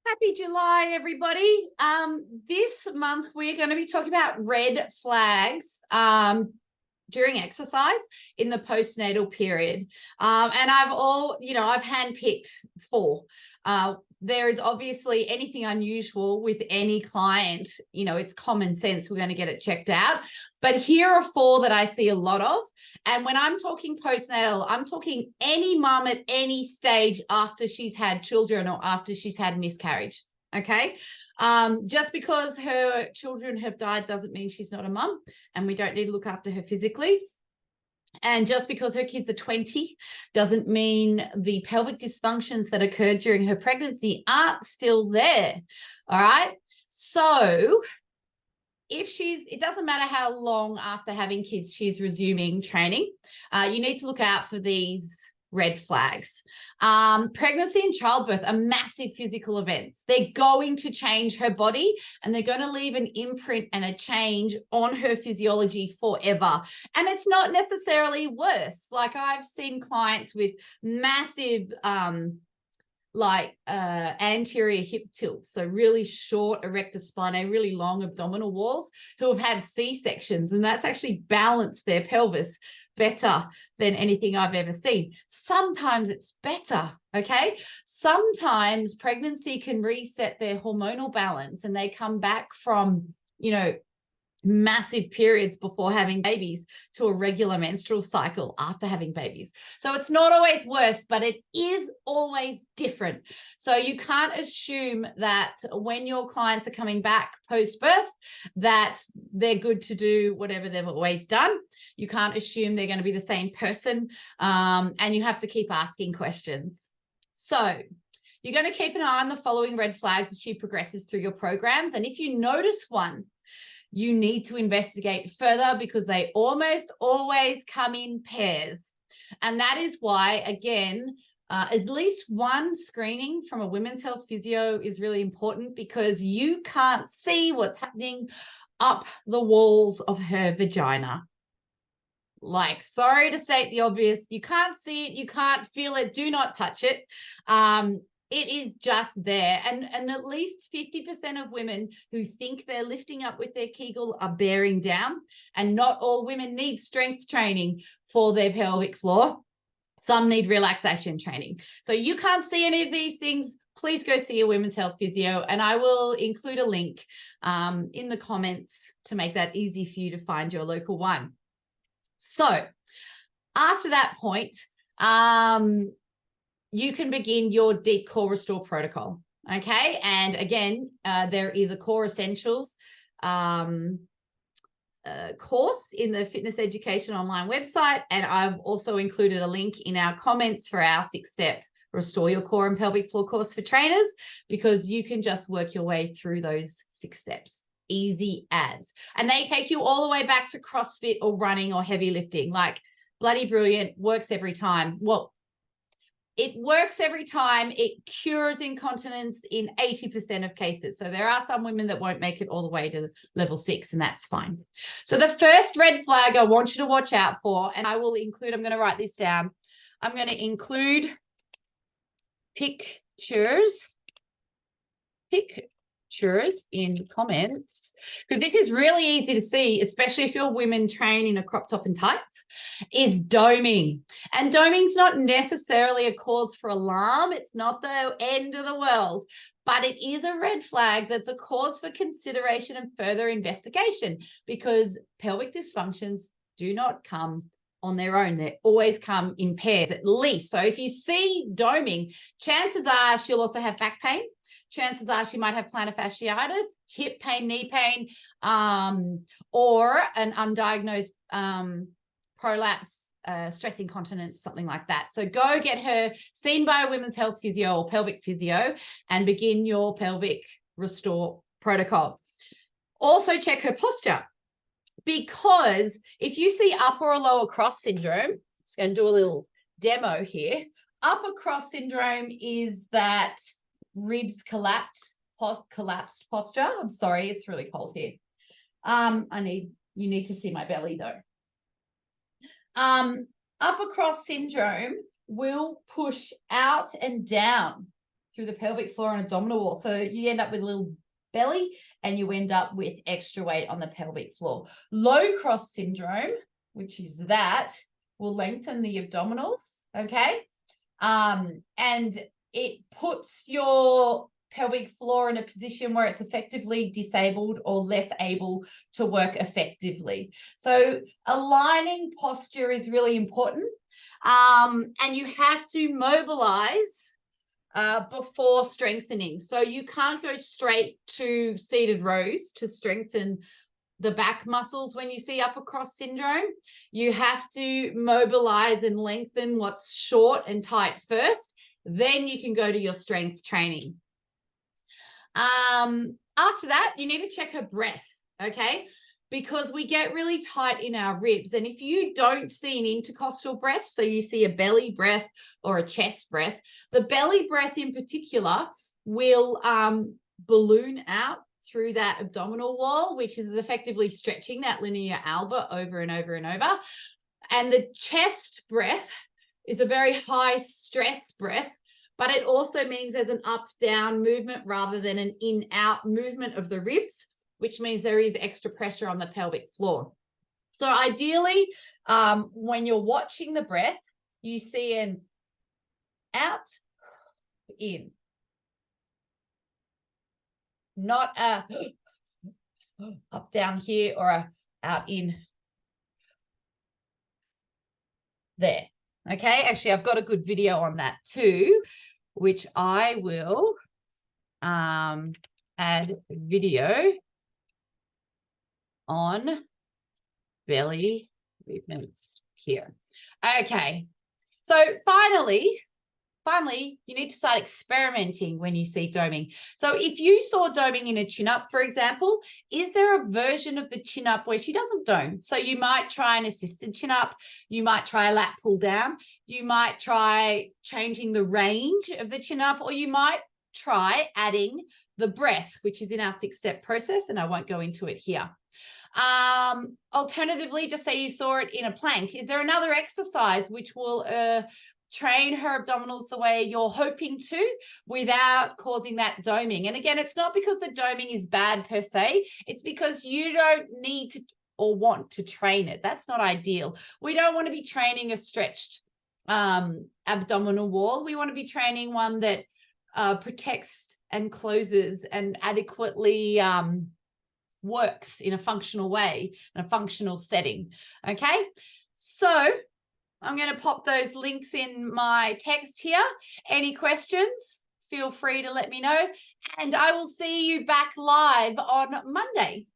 Happy July, everybody. This month we're going to be talking about red flags during exercise in the postnatal period. And I've handpicked 4. There is obviously anything unusual with any client, it's common sense. We're going to get it checked out. But here are 4 that I see a lot of. And when I'm talking postnatal, I'm talking any mum at any stage after she's had children or after she's had miscarriage. Okay. Just because her children have died doesn't mean she's not a mum, and we don't need to look after her physically. And just because her kids are 20 doesn't mean the pelvic dysfunctions that occurred during her pregnancy aren't still there. All right. So it doesn't matter how long after having kids she's resuming training, you need to look out for these red flags. Pregnancy and childbirth are massive physical events. They're going to change her body, and they're going to leave an imprint and a change on her physiology forever. And it's not necessarily worse. Like, I've seen clients with massive anterior hip tilts, so really short erector spinae, really long abdominal walls, who have had C-sections, and that's actually balanced their pelvis better than anything I've ever seen. Sometimes it's better, okay? Sometimes pregnancy can reset their hormonal balance, and they come back from, massive periods before having babies to a regular menstrual cycle after having babies. So it's not always worse, but it is always different. So you can't assume that when your clients are coming back post-birth that they're good to do whatever they've always done. You can't assume they're going to be the same person, and you have to keep asking questions. So you're going to keep an eye on the following red flags as she progresses through your programs. And if you notice one, you need to investigate further, because they almost always come in pairs. And that is why, again, at least one screening from a women's health physio is really important, because you can't see what's happening up the walls of her vagina. Like, sorry to state the obvious, you can't see it, you can't feel it, do not touch it. It is just there. And at least 50% of women who think they're lifting up with their Kegel are bearing down. And not all women need strength training for their pelvic floor. Some need relaxation training. So you can't see any of these things, please go see a women's health physio. And I will include a link in the comments to make that easy for you to find your local one. So after that point, you can begin your deep core restore protocol. Okay. And again, there is a core essentials course in the fitness education online website. And I've also included a link in our comments for our 6-step restore your core and pelvic floor course for trainers, because you can just work your way through those 6 steps. Easy as. And they take you all the way back to CrossFit or running or heavy lifting. Like, bloody brilliant, works every time. Well, it works every time. It cures incontinence in 80% of cases. So there are some women that won't make it all the way to level 6, and that's fine. So the first red flag I want you to watch out for, and I will include, I'm going to write this down. I'm going to include pictures in comments, because this is really easy to see, especially if you're women train in a crop top and tights, is doming. And doming's not necessarily a cause for alarm. It's not the end of the world, but it is a red flag that's a cause for consideration and further investigation, because pelvic dysfunctions do not come on their own. They always come in pairs, at least. So if you see doming, chances are she'll also have back pain. Chances are she might have plantar fasciitis, hip pain, knee pain, or an undiagnosed prolapse, stress incontinence, something like that. So go get her seen by a women's health physio or pelvic physio and begin your pelvic restore protocol. Also check her posture, because if you see upper or lower cross syndrome, I'm just going to do a little demo here. Upper cross syndrome is that ribs collapsed posture. I'm sorry, it's really cold here. You need to see my belly though. Upper cross syndrome will push out and down through the pelvic floor and abdominal wall. So you end up with a little belly and you end up with extra weight on the pelvic floor. Low cross syndrome, which is that, will lengthen the abdominals, okay? And it puts your pelvic floor in a position where it's effectively disabled or less able to work effectively. So aligning posture is really important. And you have to mobilize before strengthening. So you can't go straight to seated rows to strengthen the back muscles when you see upper cross syndrome. You have to mobilize and lengthen what's short and tight first. Then you can go to your strength training. After that, you need to check her breath, okay? Because we get really tight in our ribs. And if you don't see an intercostal breath, so you see a belly breath or a chest breath, the belly breath in particular will balloon out through that abdominal wall, which is effectively stretching that linea alba over and over and over. And the chest breath is a very high stress breath, but it also means there's an up-down movement rather than an in-out movement of the ribs, which means there is extra pressure on the pelvic floor. So ideally, when you're watching the breath, you see an out, in, not a up, down here or a out, in, there. Okay, actually, I've got a good video on that too, which I will add video on belly movements here. Okay, so finally, you need to start experimenting when you see doming. So if you saw doming in a chin-up, for example, is there a version of the chin-up where she doesn't dome? So you might try an assisted chin-up, you might try a lat pull down, you might try changing the range of the chin-up, or you might try adding the breath, which is in our 6-step process, and I won't go into it here. Alternatively, just say you saw it in a plank. Is there another exercise which will train her abdominals the way you're hoping to without causing that doming? And again, it's not because the doming is bad per se, it's because you don't need to or want to train it. That's not ideal. We don't want to be training a stretched abdominal wall. We want to be training one that protects and closes and adequately works in a functional way, in a functional setting. Okay, so I'm going to pop those links in my text here. Any questions? Feel free to let me know. And I will see you back live on Monday.